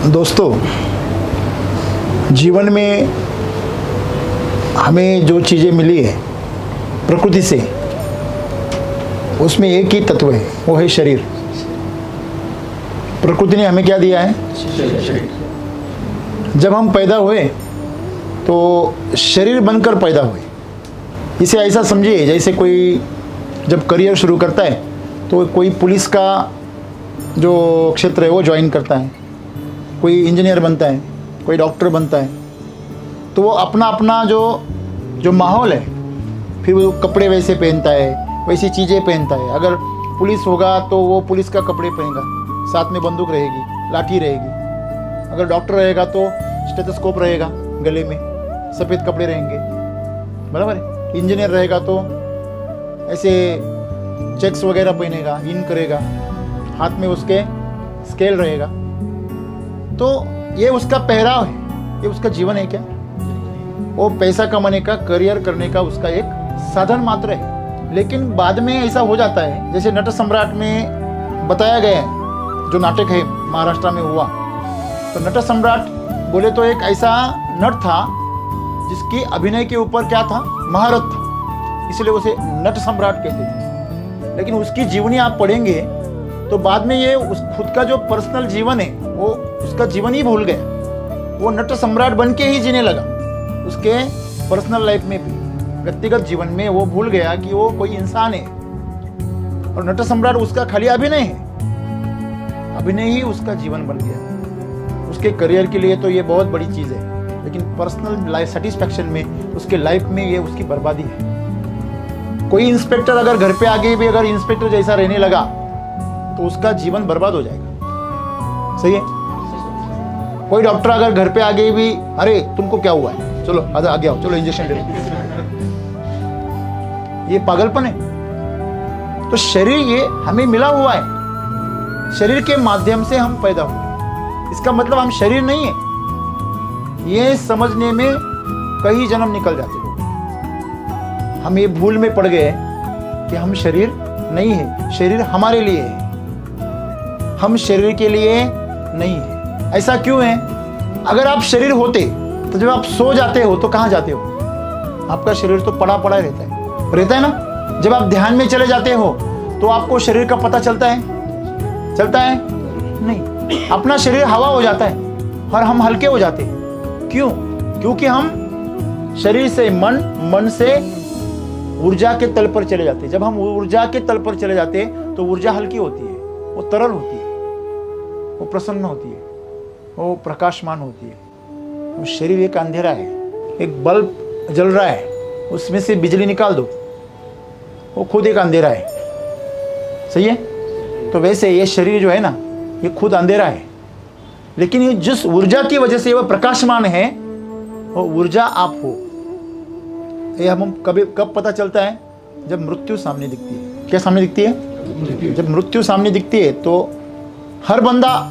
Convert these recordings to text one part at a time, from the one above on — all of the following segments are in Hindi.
दोस्तों, जीवन में हमें जो चीज़ें मिली है प्रकृति से, उसमें एक ही तत्व है, वो है शरीर। प्रकृति ने हमें क्या दिया है? शरीर। जब हम पैदा हुए तो शरीर बनकर पैदा हुए। इसे ऐसा समझिए जैसे कोई जब करियर शुरू करता है तो कोई पुलिस का जो क्षेत्र है वो ज्वाइन करता है, कोई इंजीनियर बनता है, कोई डॉक्टर बनता है, तो वो अपना अपना जो माहौल है, फिर वो कपड़े वैसे पहनता है, वैसी चीज़ें पहनता है। अगर पुलिस होगा तो वो पुलिस का कपड़े पहनेगा, साथ में बंदूक रहेगी, लाठी रहेगी। अगर डॉक्टर रहेगा तो स्टेथोस्कोप रहेगा गले में, सफ़ेद कपड़े रहेंगे, बराबर है। इंजीनियर रहेगा तो ऐसे चेक्स वगैरह पहनेगा, इन करेगा, हाथ में उसके स्केल रहेगा। तो ये उसका पहराव है, ये उसका जीवन है क्या? वो पैसा कमाने का, करियर करने का उसका एक साधन मात्र है। लेकिन बाद में ऐसा हो जाता है, जैसे नट सम्राट में बताया गया है, जो नाटक है महाराष्ट्र में हुआ, तो नट सम्राट बोले तो एक ऐसा नट था जिसकी अभिनय के ऊपर क्या था? महारत था, इसलिए उसे नट सम्राट कहते थे। लेकिन उसकी जीवनी आप पढ़ेंगे तो बाद में ये उस खुद का जो पर्सनल जीवन है वो उसका जीवन ही भूल गया। वो नट सम्राट बन के ही जीने लगा। उसके पर्सनल लाइफ में भी, व्यक्तिगत जीवन में वो भूल गया कि वो कोई इंसान है। और नट सम्राट उसका खाली अभिनय है, अभिनय ही उसका जीवन बन गया। उसके करियर के लिए तो ये बहुत बड़ी चीज़ है, लेकिन पर्सनल लाइफ सेटिस्फैक्शन में, उसके लाइफ में ये उसकी बर्बादी है। कोई इंस्पेक्टर अगर घर पे आगे भी अगर इंस्पेक्टर जैसा रहने लगा तो उसका जीवन बर्बाद हो जाएगा। सही है? कोई डॉक्टर अगर घर पे आगे भी, अरे तुमको क्या हुआ है, चलो आगे आओ, चलो इंजेक्शन दे दो, ये पागलपन है। तो शरीर ये हमें मिला हुआ है, शरीर के माध्यम से हम पैदा हुए। इसका मतलब हम शरीर नहीं है, ये समझने में कई जन्म निकल जाते लोग। हम ये भूल में पड़ गए कि हम शरीर नहीं है, शरीर हमारे लिए है, हम शरीर के लिए नहीं है। ऐसा क्यों है? अगर आप शरीर होते तो जब आप सो जाते हो तो कहाँ जाते हो? आपका शरीर तो पड़ा पड़ा रहता है ना। जब आप ध्यान में चले जाते हो तो आपको शरीर का पता चलता है नहीं, अपना शरीर हवा हो जाता है और हम हल्के हो जाते हैं। क्यों? क्योंकि हम शरीर से मन से ऊर्जा के तल पर चले जाते हैं। जब हम ऊर्जा के तल पर चले जाते हैं तो ऊर्जा हल्की होती है, वो तरल होती है, वो प्रसन्न होती है, वो प्रकाशमान होती है। वो शरीर एक अंधेरा है, एक बल्ब जल रहा है, उसमें से बिजली निकाल दो, वो खुद एक अंधेरा है। सही है? तो वैसे ये शरीर जो है ना, ये खुद अंधेरा है, लेकिन ये जिस ऊर्जा की वजह से वह प्रकाशमान है, वो ऊर्जा आप हो। ये हम कब पता चलता है? जब मृत्यु सामने दिखती है। क्या सामने दिखती है? जब मृत्यु सामने दिखती है तो हर बंदा,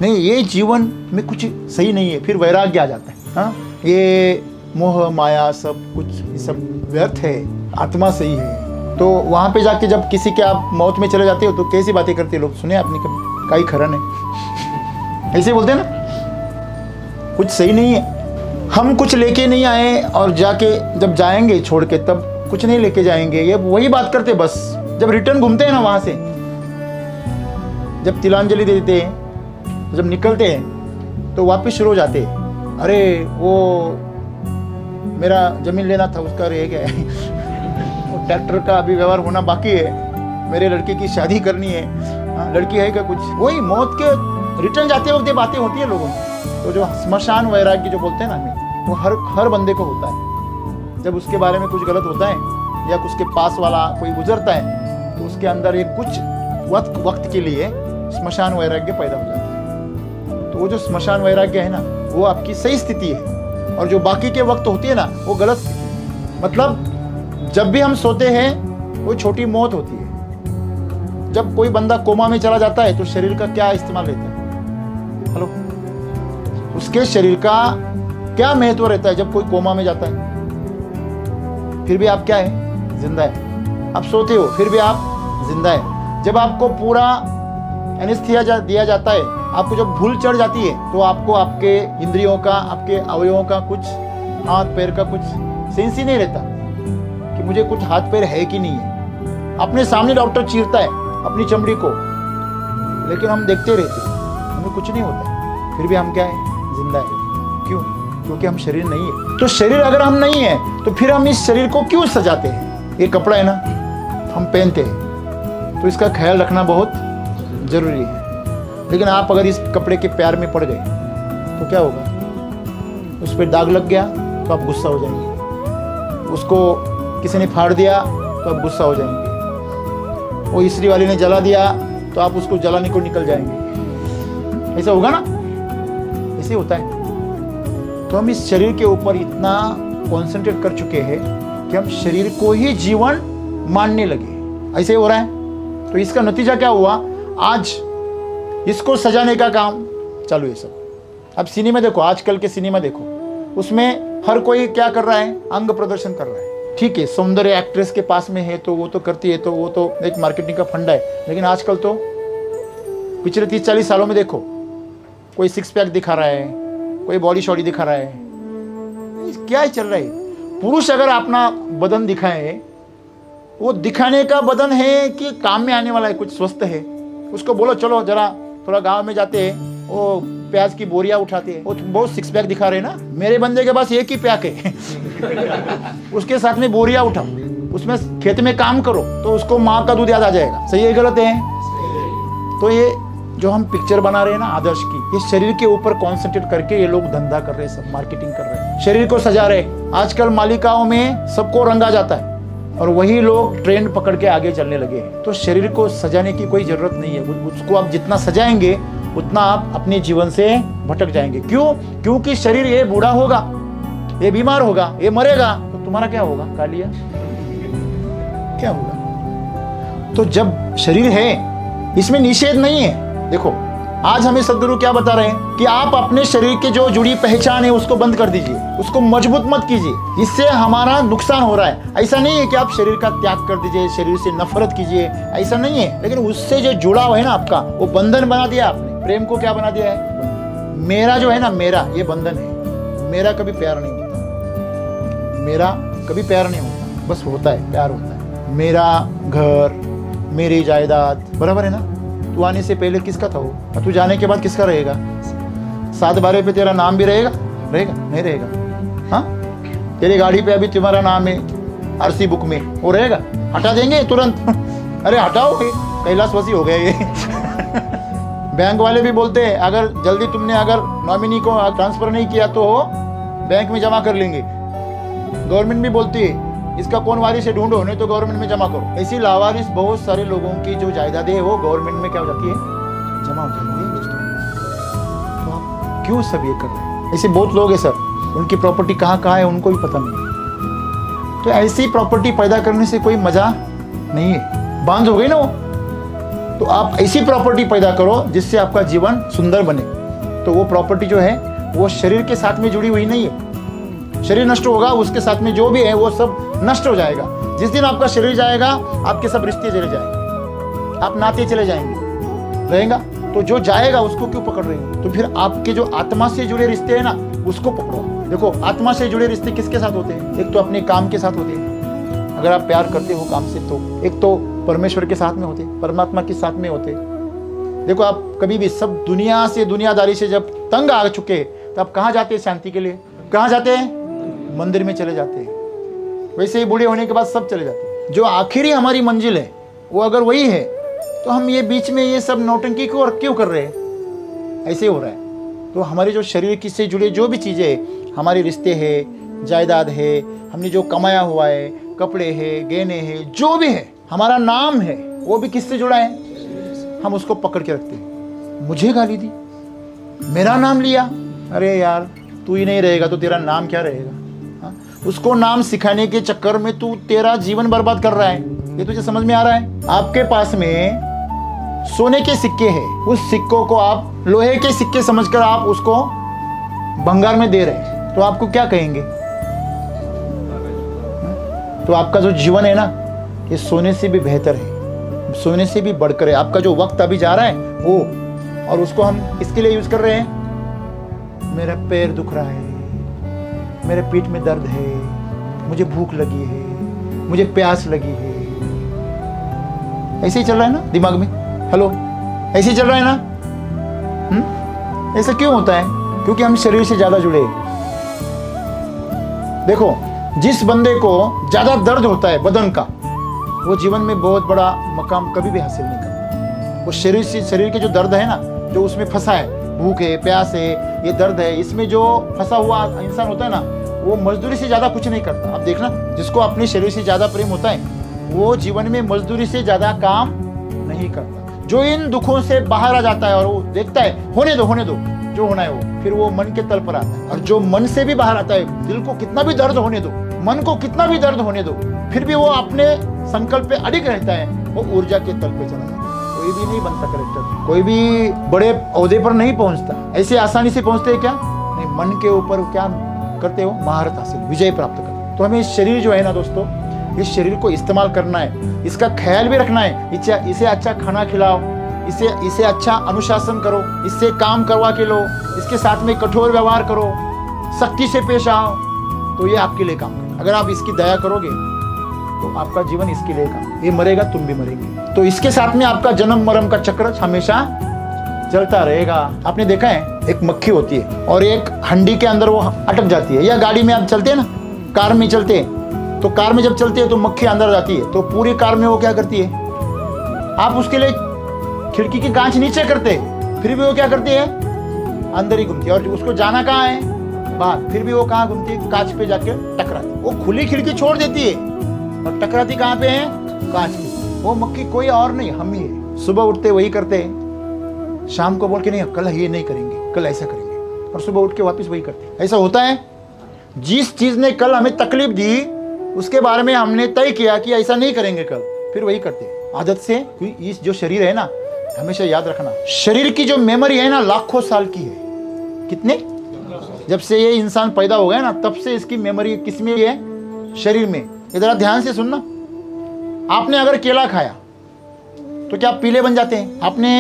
नहीं ये जीवन में कुछ सही नहीं है, फिर वैराग्य आ जाता है। हाँ, ये मोह माया सब कुछ, ये सब व्यर्थ है, आत्मा सही है। तो वहाँ पे जाके जब किसी के आप मौत में चले जाते हो तो कैसी बातें करते हैं लोग, सुने आपने कभी? काई खरन है, ऐसे बोलते हैं ना, कुछ सही नहीं है। हम कुछ लेके नहीं आए और जाके जब जाएंगे छोड़ के तब कुछ नहीं लेके जाएंगे, ये वही बात करते बस। जब रिटर्न घूमते हैं ना वहाँ से, जब तिलांजलि देते हैं, जब निकलते हैं तो वापस शुरू हो जाते हैं, अरे वो मेरा ज़मीन लेना था उसका रह गया है, वो ट्रैक्टर का अभी व्यवहार होना बाकी है, मेरे लड़के की शादी करनी है, हाँ, लड़की है क्या कुछ, वही मौत के रिटर्न जाते वक्त ये बातें होती है लोगों में। तो जो स्मशान वैराग्य जो बोलते हैं ना हमें, वो हर बंदे को होता है। जब उसके बारे में कुछ गलत होता है या उसके पास वाला कोई गुजरता है तो उसके अंदर ये कुछ वक्त के लिए स्मशान वैराग्य पैदा हो जाता है। तो वो जो स्मशान वैराग्य है ना, वो आपकी सही स्थिति है, और जो बाकी के वक्त होती है ना, वो गलत स्थिति है। मतलब जब भी हम सोते हैं वो छोटी मौत होती है। जब कोई बंदा कोमा में चला जाता है तो शरीर का क्या इस्तेमाल रहता है? हेलो, उसके शरीर का क्या महत्व रहता है जब कोई कोमा में जाता है? फिर भी आप क्या है? जिंदा है। आप सोते हो फिर भी आप जिंदा है। जब आपको पूरा एनेस्थीसिया दिया जाता है आपको जब भूल चढ़ जाती है तो आपको आपके इंद्रियों का, आपके अवयवों का, कुछ हाथ पैर का कुछ सेंस ही नहीं रहता कि मुझे कुछ हाथ पैर है कि नहीं है। अपने सामने डॉक्टर चीरता है अपनी चमड़ी को, लेकिन हम देखते रहते हैं, हमें कुछ नहीं होता, फिर भी हम क्या है, जिंदा है। क्यों? क्योंकि हम शरीर नहीं है। तो शरीर अगर हम नहीं है तो फिर हम इस शरीर को क्यों सजाते हैं? ये कपड़ा है ना, हम पहनते हैं, तो इसका ख्याल रखना बहुत जरूरी है। लेकिन आप अगर इस कपड़े के प्यार में पड़ गए तो क्या होगा? उस पर दाग लग गया तो आप गुस्सा हो जाएंगे, उसको किसी ने फाड़ दिया तो आप गुस्सा हो जाएंगे, वो इस्त्री वाले ने जला दिया तो आप उसको जलाने को निकल जाएंगे। ऐसा होगा ना? ऐसे होता है। तो हम इस शरीर के ऊपर इतना कॉन्सेंट्रेट कर चुके हैं कि हम शरीर को ही जीवन मानने लगे। ऐसे हो रहा है। तो इसका नतीजा क्या हुआ? आज इसको सजाने का काम चालू है सब। अब सिनेमा देखो, आजकल के सिनेमा देखो, उसमें हर कोई क्या कर रहा है? अंग प्रदर्शन कर रहा है। ठीक है, सौंदर्य एक्ट्रेस के पास में है तो वो तो करती है, तो वो तो एक मार्केटिंग का फंडा है। लेकिन आजकल तो पिछले 30-40 सालों में देखो, कोई सिक्स पैक दिखा रहा है, कोई बॉडी शॉडी दिखा रहा है, क्या चल रहा है? पुरुष अगर अपना बदन दिखाए, वो दिखाने का बदन है कि काम में आने वाला है, कुछ स्वस्थ है? उसको बोलो चलो जरा थोड़ा गांव में जाते हैं, वो प्याज की बोरियां उठाते हैं, वो बहुत सिक्स पैक दिखा रहे हैं ना। मेरे बंदे के पास एक ही पैक है उसके साथ में बोरियां उठाओ, उसमें खेत में काम करो तो उसको माँ का दूध याद आ जाएगा। सही है गलत है? तो ये जो हम पिक्चर बना रहे हैं ना आदर्श की, ये शरीर के ऊपर कॉन्सेंट्रेट करके ये लोग धंधा कर रहे हैं, सब मार्केटिंग कर रहे हैं, शरीर को सजा रहे हैं। आजकल मालिकाओं में सबको रंगा जाता है और वही लोग ट्रेंड पकड़ के आगे चलने लगे हैं। तो शरीर को सजाने की कोई जरूरत नहीं है। उसको आप जितना सजाएंगे उतना आप अपने जीवन से भटक जाएंगे। क्यों? क्योंकि शरीर ये बूढ़ा होगा, ये बीमार होगा, ये मरेगा, तो तुम्हारा क्या होगा? कालिया क्या होगा? तो जब शरीर है, इसमें निषेध नहीं है। देखो, आज हमें सद्गुरु क्या बता रहे हैं कि आप अपने शरीर के जो जुड़ी पहचान है उसको बंद कर दीजिए, उसको मजबूत मत कीजिए, इससे हमारा नुकसान हो रहा है। ऐसा नहीं है कि आप शरीर का त्याग कर दीजिए, शरीर से नफरत कीजिए, ऐसा नहीं है। लेकिन उससे जो जुड़ा हुआ है ना आपका, वो बंधन बना दिया आपने। प्रेम को क्या बना दिया है? मेरा जो है ना, मेरा ये बंधन है। मेरा कभी प्यार नहीं होता, मेरा कभी प्यार नहीं होता, बस होता है, प्यार होता है। मेरा घर, मेरी जायदाद, बराबर है ना? तू आने से पहले किसका था वो, और तू जाने के बाद किसका रहेगा? 7/12 पे तेरा नाम भी रहेगा? रहेगा? नहीं रहेगा। हाँ, तेरी गाड़ी पे अभी तुम्हारा नाम है आरसी बुक में, वो रहेगा? हटा देंगे तुरंत अरे हटाओ, कैलाशवासी हो गए ये बैंक वाले भी बोलते हैं अगर जल्दी तुमने अगर नॉमिनी को ट्रांसफर नहीं किया तो बैंक में जमा कर लेंगे। गवर्नमेंट भी बोलती है इसका कौन वारिस है, ढूंढो, नहीं तो गवर्नमेंट में जमा करो। ऐसी लावारिस बहुत सारे लोगों की जो जायदादें है वो गवर्नमेंट में क्या हो जाती है? जमा हो जाती है दोस्तों। तो आप क्यों सब ये कर रहे हैं? ऐसे बहुत लोग हैं सर, उनकी प्रॉपर्टी कहाँ कहाँ है उनको भी पता नहीं। तो ऐसी प्रॉपर्टी पैदा करने से कोई मजा नहीं है, बांझ हो गई ना वो। तो आप ऐसी प्रॉपर्टी पैदा करो जिससे आपका जीवन सुंदर बने। तो वो प्रॉपर्टी जो है वो शरीर के साथ में जुड़ी हुई नहीं है। शरीर नष्ट होगा, उसके साथ में जो भी है वो सब नष्ट हो जाएगा। जिस दिन आपका शरीर जाएगा आपके सब रिश्ते चले जाएंगे, आप नाते चले जाएंगे, रहेगा। तो जो जाएगा उसको क्यों पकड़ रहे हैं? तो फिर आपके जो आत्मा से जुड़े रिश्ते हैं ना उसको पकड़ो। देखो, आत्मा से जुड़े रिश्ते किसके साथ होते हैं? एक तो अपने काम के साथ होते हैं, अगर आप प्यार करते हो काम से, तो एक तो परमेश्वर के साथ में होते, परमात्मा के साथ में होते। देखो, आप कभी भी सब दुनिया से, दुनियादारी से जब तंग आ चुके तो आप कहाँ जाते हैं शांति के लिए? कहाँ जाते हैं? मंदिर में चले जाते हैं। वैसे ही बूढ़े होने के बाद सब चले जाते हैं। जो आखिरी हमारी मंजिल है वो अगर वही है तो हम ये बीच में ये सब नौटंकी क्यों कर रहे हैं? ऐसे हो रहा है। तो हमारे जो शरीर की से जुड़े जो भी चीज़ें, हमारे रिश्ते है, जायदाद है, हमने जो कमाया हुआ है, कपड़े है, गहने है, जो भी है, हमारा नाम है, वो भी किससे जुड़ा है? हम उसको पकड़ के रखते हैं। मुझे गाली दी, मेरा नाम लिया, अरे यार तू ही नहीं रहेगा तो तेरा नाम क्या रहेगा? हाँ? उसको नाम सिखाने के चक्कर में तू तेरा जीवन बर्बाद कर रहा है। ये तुझे समझ में आ रहा है? आपके पास में सोने के सिक्के हैं, उस सिक्कों को आप लोहे के सिक्के समझकर आप उसको भंगार में दे रहे हैं, तो आपको क्या कहेंगे? तो आपका जो जीवन है ना, ये सोने से भी बेहतर है, सोने से भी बढ़कर है। आपका जो वक्त अभी जा रहा है वो और उसको हम इसके लिए यूज कर रहे हैं, मेरा पैर दुख रहा है, मेरे पीठ में दर्द है, मुझे भूख लगी है, मुझे प्यास लगी है। ऐसे ही चल रहा है ना दिमाग में, हेलो, ऐसे ही चल रहा है ना। ऐसा क्यों होता है? क्योंकि हम शरीर से ज्यादा जुड़े हैं। देखो, जिस बंदे को ज्यादा दर्द होता है बदन का, वो जीवन में बहुत बड़ा मकाम कभी भी हासिल नहीं करता। वो शरीर के जो दर्द है ना, जो उसमें फंसा है, भूख है, प्यास है, ये दर्द है, इसमें जो फंसा हुआ इंसान होता है ना, वो मजदूरी से ज्यादा कुछ नहीं करता। अब देखना, जिसको अपने शरीर से ज्यादा प्रेम होता है, वो जीवन में मजदूरी से ज्यादा काम नहीं करता। जो इन दुखों से बाहर आ जाता है और वो देखता है होने दो जो होना है वो, फिर वो मन के तल पर आता है। और जो मन से भी बाहर आता है, दिल को कितना भी दर्द होने दो, मन को कितना भी दर्द होने दो, फिर भी वो अपने संकल्प पे अडिग रहता है, वो ऊर्जा के तल पे चला जाता है। कोई भी नहीं बनता कलेक्टर, कोई भी बड़े ओहदे पर नहीं पहुंचता, ऐसे आसानी से पहुंचते हैं क्या? नहीं, मन के ऊपर क्या करते हो? महारत हासिल, विजय प्राप्त करते। तो हमें शरीर जो है ना दोस्तों, इस शरीर को इस्तेमाल करना है, इसका ख्याल भी रखना है। इसे अच्छा खाना खिलाओ, इसे अच्छा अनुशासन करो, इससे काम करवा के लो, इसके साथ में कठोर व्यवहार करो, सख्ती से पेश आओ, तो ये आपके लिए काम करेगा। अगर आप इसकी दया करोगे तो आपका जीवन इसके लिए काम, ये मरेगा तुम भी मरेंगे। तो इसके साथ में आपका जन्म मरण का चक्र हमेशा चलता रहेगा। आपने देखा है, एक मक्खी होती है और एक हंडी के अंदर वो अटक जाती है। या गाड़ी में आप चलते हैं ना, कार में चलते हैं, तो कार में जब चलते हैं तो मक्खी अंदर जाती है, तो पूरी कार में वो क्या करती है? आप उसके लिए खिड़की की कांच नीचे करते, फिर भी वो क्या करती है? अंदर ही घूमती है। और उसको जाना कहाँ है? बाहर, फिर भी वो कहाँ घूमती है? कांच पे जाके टकराती। वो खुली खिड़की छोड़ देती है और टकराती कहाँ पे है? कांच पे। वो मक्खी कोई और नहीं, हम ही है। सुबह उठते वही करते हैं, शाम को बोल के नहीं कल ये नहीं करेंगे, कल ऐसा करेंगे, और सुबह उठ के वापस वही करते हैं। ऐसा होता है। जिस चीज ने कल हमें तकलीफ दी, उसके बारे में हमने तय किया कि ऐसा नहीं करेंगे कल, फिर वही करते हैं आदत से। इस जो शरीर है ना, हमेशा याद रखना, शरीर की जो मेमोरी है ना, लाखों साल की है। कितने? जब से ये इंसान पैदा हो गया ना, तब से इसकी मेमोरी किसमें है? शरीर में। इधर ध्यान से सुनना। आपने अगर केला खाया तो क्या आप पीले बन जाते हैं? आपने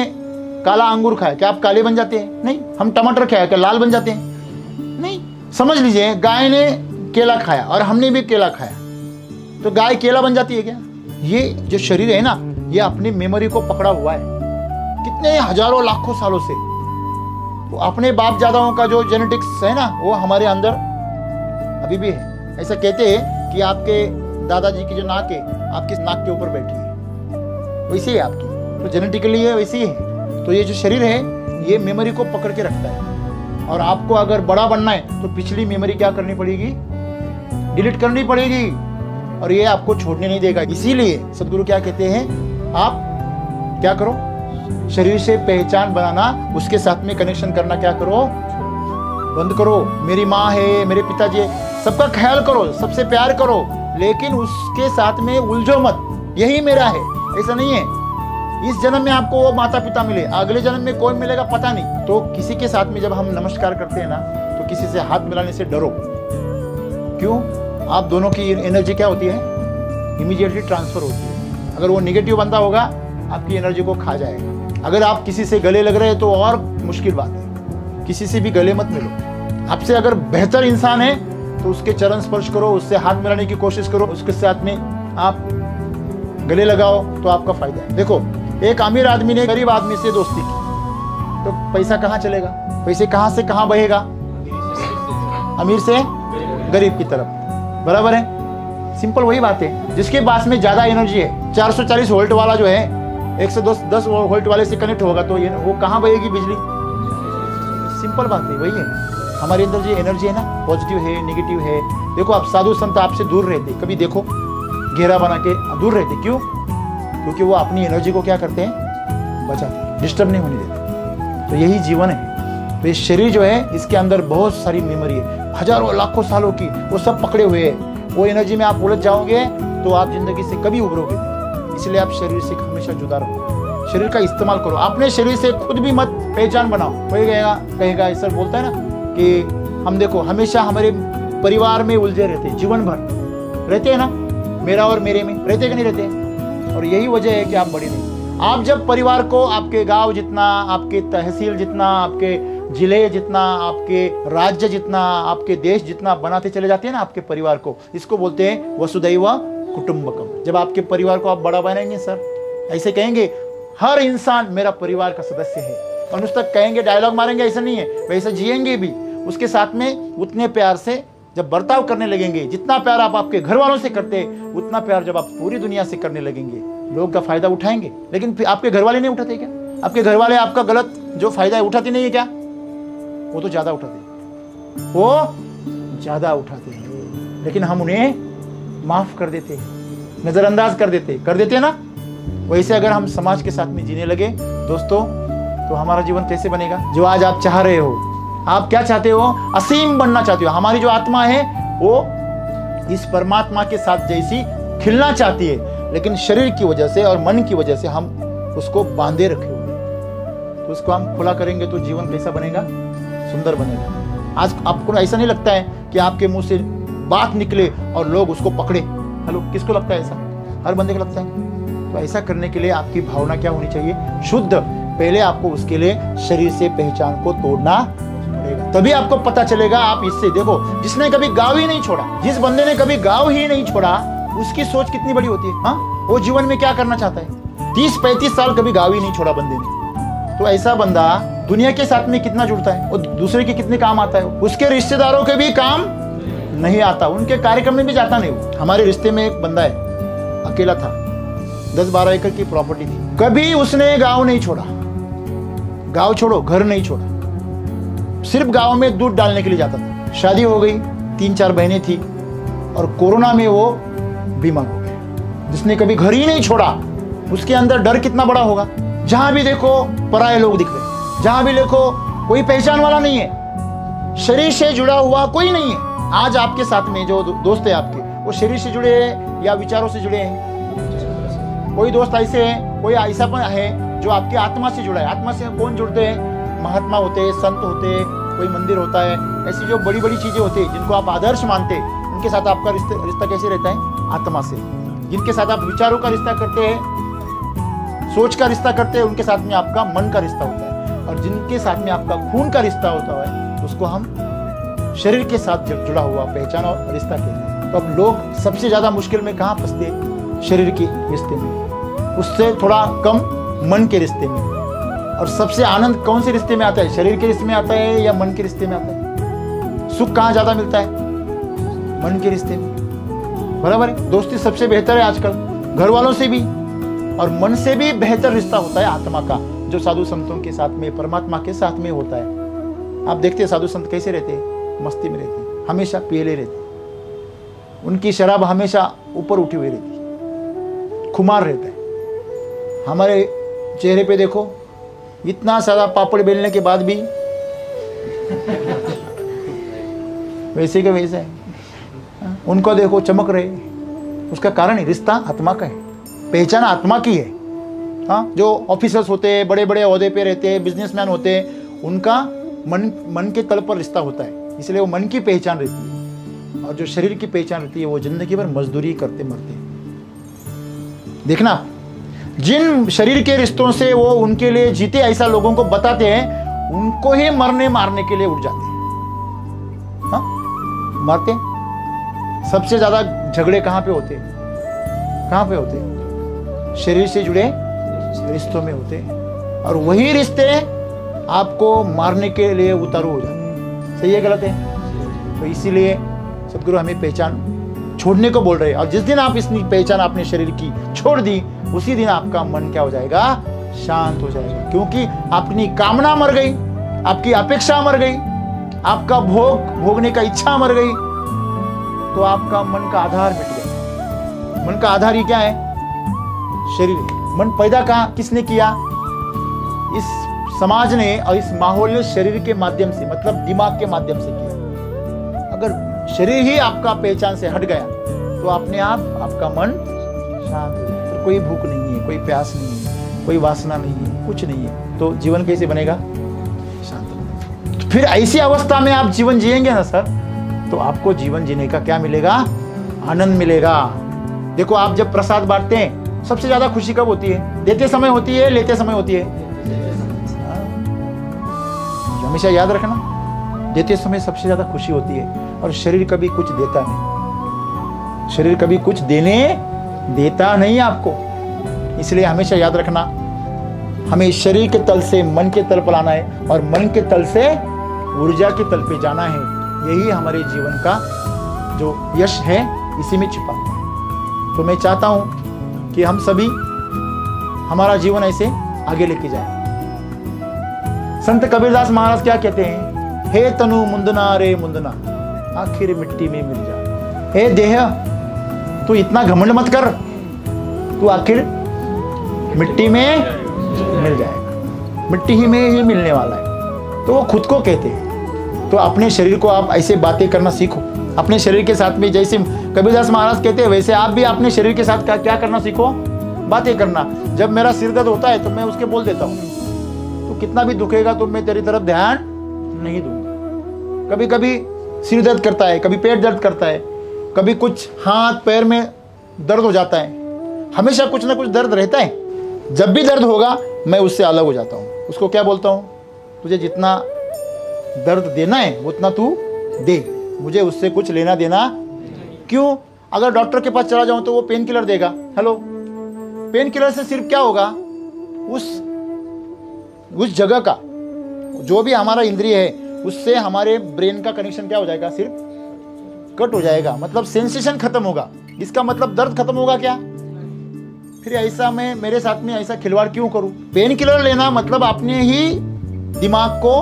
काला अंगूर खाया, क्या आप काले बन जाते हैं? नहीं। हम टमाटर खाया, क्या लाल बन जाते हैं? नहीं। समझ लीजिए, गाय ने केला खाया और हमने भी केला खाया, तो गाय केला बन जाती है क्या? ये जो शरीर है ना, ये अपनी मेमोरी को पकड़ा हुआ है कितने हजारों लाखों सालों से। तो अपने बाप दादाओं का जो जेनेटिक्स है ना, वो हमारे अंदर अभी भी है। ऐसा कहते हैं कि आपके दादाजी की जो नाक है, आपकी नाक के ऊपर बैठी है, वैसे ही आपकी, तो जेनेटिकली ये वैसी है। तो ये जो शरीर है, ये मेमोरी को पकड़ के रखता है। और आपको अगर बड़ा बनना है तो पिछली मेमोरी क्या करनी पड़ेगी? डिलीट करनी पड़ेगी, और ये आपको छोड़ने नहीं देगा। इसीलिए सदगुरु क्या कहते हैं, आप क्या करो? शरीर से पहचान बनाना, उसके साथ में कनेक्शन करना क्या करो? बंद करो। मेरी माँ है, मेरे पिताजी है, सबका ख्याल करो, सबसे प्यार करो, लेकिन उसके साथ में उलझो मत। यही मेरा है, ऐसा नहीं है। इस जन्म में आपको वो माता पिता मिले, अगले जन्म में कौन मिलेगा पता नहीं। तो किसी के साथ में जब हम नमस्कार करते हैं ना, तो किसी से हाथ मिलाने से डरो। क्यों? आप दोनों की एनर्जी क्या होती है? इमीडिएटली ट्रांसफर होती है। अगर वो निगेटिव बंदा होगा, आपकी एनर्जी को खा जाएगा। अगर आप किसी से गले लग रहे हैं तो और मुश्किल बात है, किसी से भी गले मत मिलो। आपसे अगर बेहतर इंसान है तो उसके चरण स्पर्श करो, उससे हाथ मिलाने की कोशिश करो, उसके साथ में आप गले लगाओ, तो आपका फायदा है। देखो, एक अमीर आदमी ने गरीब आदमी से दोस्ती की, तो पैसा कहाँ चलेगा? पैसे कहाँ से कहाँ बहेगा? अमीर से गरीब की तरफ, बराबर है। सिंपल वही बात है। जिसके पास में ज्यादा एनर्जी है, 440 वोल्ट वाला जो है 110 वोल्ट वाले से कनेक्ट होगा, तो ये वो कहाँ बहेगी बिजली? सिंपल बात है, वही है। हमारे अंदर जो एनर्जी है ना, पॉजिटिव है, नेगेटिव है। देखो, आप साधु संत आपसे दूर रहते, कभी देखो घेरा बना के दूर रहते। क्यों? क्योंकि वो अपनी एनर्जी को क्या करते हैं? बचाते हैं, डिस्टर्ब नहीं होने देते। तो यही जीवन है। तो ये शरीर जो है, इसके अंदर बहुत सारी मेमोरी है, हजारों लाखों सालों की, वो सब पकड़े हुए हैं। वो एनर्जी में आप उलझ जाओगे तो आप जिंदगी से कभी उभरोगे नहीं। इसलिए आप शरीर से हमेशा जुदा रहो, शरीर का इस्तेमाल करो। अपने शरीर से खुद भी मत पहचान बनाओ। कोई कहेगा ऐसा बोलता है ना कि हम देखो हमेशा हमारे परिवार में उलझे रहते हैं, जीवन भर रहते हैं ना, मेरा और मेरे में रहते कि नहीं रहते? और यही वजह है कि आप बड़े नहीं। आप जब परिवार को आपके गांव जितना, आपके तहसील जितना, आपके जिले जितना, आपके राज्य जितना, आपके देश जितना बनाते चले जाते हैं ना आपके परिवार को, इसको बोलते हैं वसुदैव कुटुंबकम। जब आपके परिवार को आप बड़ा बनाएंगे सर, ऐसे कहेंगे हर इंसान मेरा परिवार का सदस्य है, और उस तक कहेंगे, डायलॉग मारेंगे, ऐसा नहीं है, वैसे जिएंगे भी उसके साथ में। उतने प्यार से जब बर्ताव करने लगेंगे, जितना प्यार आप आपके घर वालों से करते हैं, उतना प्यार जब आप पूरी दुनिया से करने लगेंगे, लोग का फायदा उठाएंगे। लेकिन फिर आपके घर वाले नहीं उठाते क्या? आपके घर वाले आपका गलत जो फायदा है उठाते नहीं है क्या? वो तो ज्यादा उठाते हैं, वो ज्यादा उठाते हैं, लेकिन हम उन्हें माफ कर देते हैं, नजरअंदाज कर देते हैं ना। वैसे अगर हम समाज के साथ में जीने लगे दोस्तों, तो हमारा जीवन कैसे बनेगा? जो आज आप चाह रहे हो, आप क्या चाहते हो? असीम बनना चाहते हो। हमारी जो आत्मा है वो इस परमात्मा के साथ जैसी खिलना चाहती है, लेकिन शरीर की वजह से और मन की वजह से हम उसको बांधे रखे हुए। तो उसको हम खुला करेंगे तो जीवन कैसा बनेगा? सुंदर बनेगा। आज आपको ऐसा नहीं लगता है कि आपके मुंह से बात निकले और लोग उसको पकड़े? हेलो, किसको लगता है ऐसा? हर बंदे को लगता है। तो ऐसा करने के लिए आपकी भावना क्या होनी चाहिए? शुद्ध। पहले आपको उसके लिए शरीर से पहचान को तोड़ना पड़ेगा, तभी आपको पता चलेगा। आप इससे देखो, जिसने कभी गाँव ही नहीं छोड़ा, जिस बंदे ने कभी गाँव ही नहीं छोड़ा, उसकी सोच कितनी बड़ी होती है। हाँ, वो जीवन में क्या करना चाहता है? 30-35 साल कभी गाँव ही नहीं छोड़ा बंदे ने। तो ऐसा बंदा दुनिया के साथ में कितना जुड़ता है और दूसरे के कितने काम आता है? उसके रिश्तेदारों के भी काम नहीं आता, उनके कार्यक्रम में भी जाता नहीं। वो हमारे रिश्ते में एक बंदा है, अकेला था, 10-12 एकड़ की प्रॉपर्टी थी, कभी उसने गांव नहीं छोड़ा। गांव छोड़ो, घर नहीं छोड़ा, सिर्फ गांव में दूध डालने के लिए जाता था। शादी हो गई, 3-4 बहनें थी, और कोरोना में वो बीमार हो गया। जिसने कभी घर ही नहीं छोड़ा, उसके अंदर डर कितना बड़ा होगा। जहां भी देखो पराये लोग दिख रहे, जहां भी देखो कोई पहचान वाला नहीं है, शरीर से जुड़ा हुआ कोई नहीं है। आज आपके साथ में जो दोस्त है आपके, वो शरीर से जुड़े हैं या विचारों से जुड़े हैं? कोई दोस्त ऐसे हैं, कोई ऐसा पण है जो आपकी आत्मा से जुड़ा है। आत्मा से कौन जुड़ते हैं? महात्मा होते हैं, संत होते हैं, कोई मंदिर होता है, ऐसी जो बड़ी बड़ी चीजें होती है जिनको आप आदर्श मानते हैं, उनके साथ आपका रिश्ता कैसे रहता है? आत्मा से। जिनके साथ आप विचारों का रिश्ता करते हैं, सोच का रिश्ता करते हैं, उनके साथ में आपका मन का रिश्ता होता है। और जिनके साथ में आपका खून का रिश्ता होता है, उसको हम शरीर के साथ जुड़ा हुआ पहचान और रिश्ता कहते हैं। तो अब लोग सबसे ज्यादा मुश्किल में कहाँ फंसते हैं? शरीर के रिश्ते में, उससे थोड़ा कम मन के रिश्ते में। और सबसे आनंद कौन से रिश्ते में आता है? शरीर के रिश्ते में आता है या मन के रिश्ते में आता है? सुख कहाँ ज्यादा मिलता है? मन के रिश्ते में। बराबर है। दोस्ती सबसे बेहतर है आजकल, घर वालों से भी और मन से भी बेहतर रिश्ता होता है आत्मा का, जो साधु संतों के साथ में, परमात्मा के साथ में होता है। आप देखते हैं साधु संत कैसे रहते हैं? मस्ती में रहते हैं, हमेशा पियले रहते हैं, उनकी शराब हमेशा ऊपर उठी हुई रहती है, खुमार रहता है। हमारे चेहरे पे देखो, इतना सारा पापड़ बेलने के बाद भी वैसे के वैसे है। उनको देखो चमक रहे, उसका कारण है रिश्ता आत्मा का है, पहचान आत्मा की है। हाँ, जो ऑफिसर्स होते हैं, बड़े बड़े ओहदे पे रहते हैं, बिजनेसमैन होते हैं, उनका मन के तल पर रिश्ता होता है, इसलिए वो मन की पहचान रहती है। और जो शरीर की पहचान रहती है, वो जिंदगी भर मजदूरी करते मरते हैं। देखना, जिन शरीर के रिश्तों से वो उनके लिए जीते ऐसा लोगों को बताते हैं, उनको ही मरने मारने के लिए उठ जाते हैं। हाँ, मरते हैं। सबसे ज्यादा झगड़े कहाँ पे होते हैं? कहाँ पे होते हैं? शरीर से जुड़े रिश्तों में होते हैं, और वही रिश्ते आपको मारने के लिए उतारू हो जाते हैं। सही है गलत है? तो इसीलिए सदगुरु हमें पहचान छोड़ने को बोल रहे हैं। और जिस दिन आप इसकी पहचान अपने शरीर की छोड़ दी, उसी दिन आपका मन क्या हो जाएगा? शांत हो जाएगा। क्योंकि अपनी कामना मर गई, आपकी अपेक्षा मर गई, आपका भोगने का इच्छा मर गई, तो आपका मन का आधार मिट गया। मन का आधार ही क्या है? शरीर। मन पैदा कहाँ किसने किया? इस समाज ने और इस माहौल ने शरीर के माध्यम से, मतलब दिमाग के माध्यम से किया। अगर शरीर ही आपका पहचान से हट गया, तो अपने आप आपका मन शांत हो जाए। तो कोई भूख नहीं है, कोई प्यास नहीं है, कोई वासना नहीं है, कुछ नहीं है, तो जीवन कैसे बनेगा? शांत बनेगा। फिर ऐसी अवस्था में आप जीवन जिएंगे ना सर, तो आपको जीवन जीने का क्या मिलेगा? आनंद मिलेगा। देखो, आप जब प्रसाद बांटते हैं सबसे ज्यादा खुशी कब होती है? देते समय होती है, लेते समय होती है? हमेशा याद रखना, देते समय सबसे ज्यादा खुशी होती है। और शरीर कभी कुछ देता नहीं, शरीर कभी कुछ देने देता नहीं आपको। इसलिए हमेशा याद रखना, हमें शरीर के तल से मन के तल पर आना है और मन के तल से ऊर्जा के तल पे जाना है। यही हमारे जीवन का जो यश है, इसी में छिपा है। तो मैं चाहता हूं कि हम सभी हमारा जीवन ऐसे आगे लेके जाएं। संत कबीरदास महाराज क्या कहते हैं? हे तनु मुंदना रे मुंदना, आखिर मिट्टी में मिल जा। हे देह, तू इतना घमंड मत कर, तू आखिर मिट्टी में मिल जाएगा, मिट्टी ही में ही मिलने वाला है। तो वो खुद को कहते हैं। तो अपने शरीर को आप ऐसे बातें करना सीखो, अपने शरीर के साथ में, जैसे कबीरदास महाराज कहते हैं वैसे आप भी अपने शरीर के साथ क्या करना सीखो, बातें करना। जब मेरा सिर दर्द होता है तो मैं उसके बोल देता हूँ, तो कितना भी दुखेगा तो मैं तेरी तरफ ध्यान नहीं दूंगा। कभी कभी सिर दर्द करता है, कभी पेट दर्द करता है, कभी कुछ हाथ पैर में दर्द हो जाता है, हमेशा कुछ ना कुछ दर्द रहता है। जब भी दर्द होगा मैं उससे अलग हो जाता हूँ। उसको क्या बोलता हूँ? तुझे जितना दर्द देना है उतना तू दे, मुझे उससे कुछ लेना देना। क्यों? अगर डॉक्टर के पास चला जाऊं तो वो पेन किलर देगा। हेलो, पेन किलर से सिर्फ क्या होगा, उस जगह का जो भी हमारा इंद्रिय है उससे हमारे ब्रेन का कनेक्शन क्या हो जाएगा, सिर्फ कट हो जाएगा, मतलब सेंसेशन खत्म होगा। इसका मतलब दर्द खत्म होगा क्या? फिर ऐसा मैं मेरे साथ में ऐसा खिलवाड़ क्यों करूं? पेन किलर लेना मतलब अपने ही दिमाग को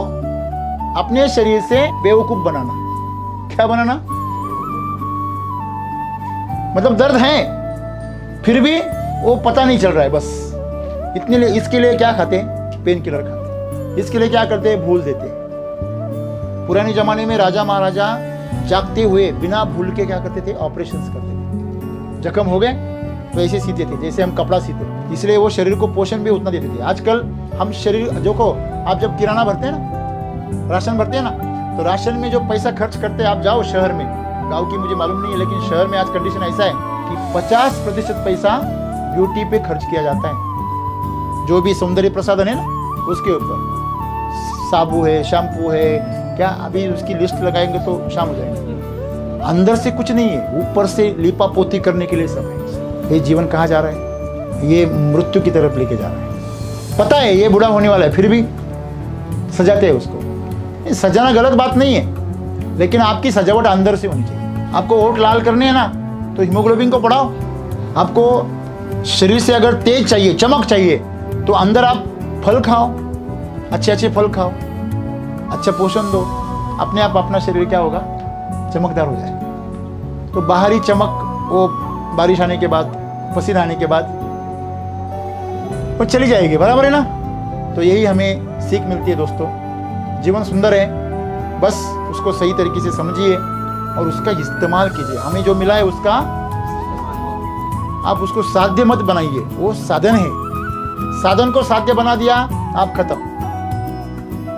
अपने शरीर से बेवकूफ बनाना। क्या बनाना? मतलब दर्द है फिर भी वो पता नहीं चल रहा है, बस इतने लिए। इसके लिए क्या खाते हैं? पेन किलर खाते हैं। इसके लिए क्या करते हैं? भूल देते हैं। पुराने जमाने में राजा महाराजा जागते हुए बिना भूल के क्या करते थे? ऑपरेशंस करते थे। जख्म हो गए तो ऐसे सीते थे जैसे हम कपड़ा सीते, इसलिए वो शरीर को पोषण भी उतना देते थे। आजकल हम शरीर देखो, आप जब किराना भरते हैं ना, राशन भरते हैं ना, तो राशन में जो पैसा खर्च करते हैं, आप जाओ शहर में, गांव की मुझे मालूम नहीं है, लेकिन शहर में आज कंडीशन ऐसा है कि 50% पैसा ब्यूटी पे खर्च किया जाता है। जो भी सौंदर्य प्रसाधन है ना, उसके ऊपर साबु है, शैम्पू है, क्या अभी उसकी लिस्ट लगाएंगे तो शाम हो जाएगी। अंदर से कुछ नहीं है, ऊपर से लीपा पोती करने के लिए सब है। ये जीवन कहाँ जा रहा है? ये मृत्यु की तरफ लेके जा रहा है। पता है ये बूढ़ा होने वाला है, फिर भी सजाते हैं उसको। सजाना गलत बात नहीं है, लेकिन आपकी सजावट अंदर से होनी चाहिए। आपको होठ लाल करने हैं ना, तो हीमोग्लोबिन को बढ़ाओ। आपको शरीर से अगर तेज चाहिए, चमक चाहिए, तो अंदर आप फल खाओ, अच्छे अच्छे फल खाओ, अच्छा पोषण दो। अपने आप अपना शरीर क्या होगा? चमकदार हो जाएगा। तो बाहरी चमक वो बारिश आने के बाद, पसीना आने के बाद वो चली जाएगी, बराबर है ना? तो यही हमें सीख मिलती है दोस्तों। जीवन सुंदर है, बस उसको सही तरीके से समझिए और उसका इस्तेमाल कीजिए। हमें जो मिला है उसका आप उसको साध्य मत बनाइए, वो साधन है। साधन को साध्य बना दिया, आप खत्म।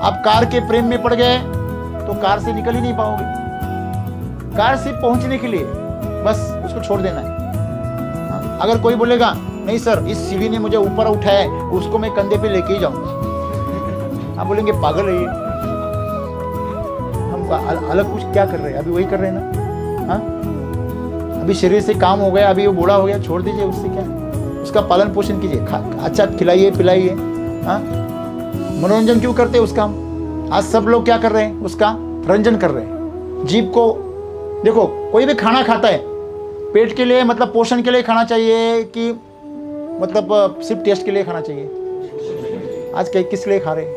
आप कार के प्रेम में पड़ गए तो कार से निकल ही नहीं पाओगे। कार से पहुंचने के लिए बस उसको छोड़ देना है। अगर कोई बोलेगा नहीं सर, इस सीढ़ी ने मुझे ऊपर उठाया है, उसको मैं कंधे पे लेके ही जाऊंगा, आप बोलेंगे पागल है ये, हम अलग कुछ क्या कर रहे हैं? अभी वही कर रहे हैं ना। हाँ, अभी शरीर से काम हो गया, अभी वो बूढ़ा हो गया, छोड़ दीजिए, उससे क्या, उसका पालन पोषण कीजिए, अच्छा खिलाइए पिलाइए। हाँ, मनोरंजन क्यों करते हैं उसका? आज सब लोग क्या कर रहे हैं? उसका रंजन कर रहे हैं। जीभ को देखो, कोई भी खाना खाता है पेट के लिए, मतलब पोषण के लिए खाना चाहिए कि मतलब सिर्फ टेस्ट के लिए खाना चाहिए? आज किस लिए खा रहे हैं?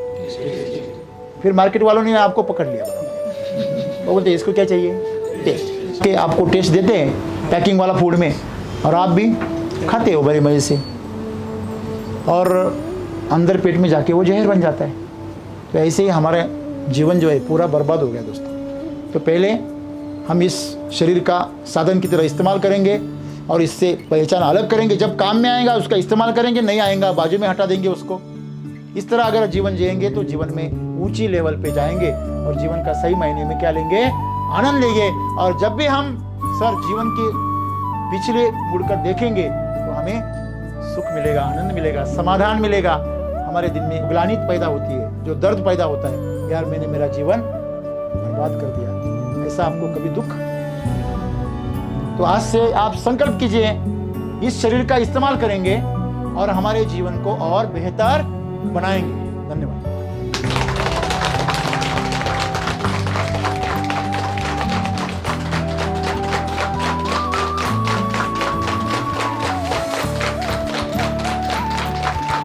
फिर मार्केट वालों ने आपको पकड़ लिया, वो बोलते इसको क्या चाहिए? टेस्ट के आपको टेस्ट देते हैं पैकिंग वाला फूड में, और आप भी खाते हो बड़े मजे से, और अंदर पेट में जाके वो जहर बन जाता है। तो ऐसे ही हमारा जीवन जो है पूरा बर्बाद हो गया दोस्तों। तो पहले हम इस शरीर का साधन की तरह इस्तेमाल करेंगे और इससे पहचान अलग करेंगे। जब काम में आएगा उसका इस्तेमाल करेंगे, नहीं आएगा बाजू में हटा देंगे उसको। इस तरह अगर जीवन जिएंगे तो जीवन में ऊंची लेवल पे जाएंगे और जीवन का सही मायने में क्या लेंगे? आनंद लेंगे। और जब भी हम सर जीवन के पिछले मुड़कर देखेंगे तो हमें सुख मिलेगा, आनंद मिलेगा, समाधान मिलेगा। हमारे दिल में ग्लानि पैदा होती है, जो दर्द पैदा होता है, यार मैंने मेरा जीवन बर्बाद कर दिया, ऐसा आपको कभी दुख। तो आज से आप संकल्प कीजिए, इस शरीर का इस्तेमाल करेंगे और हमारे जीवन को और बेहतर बनाएंगे। धन्यवाद।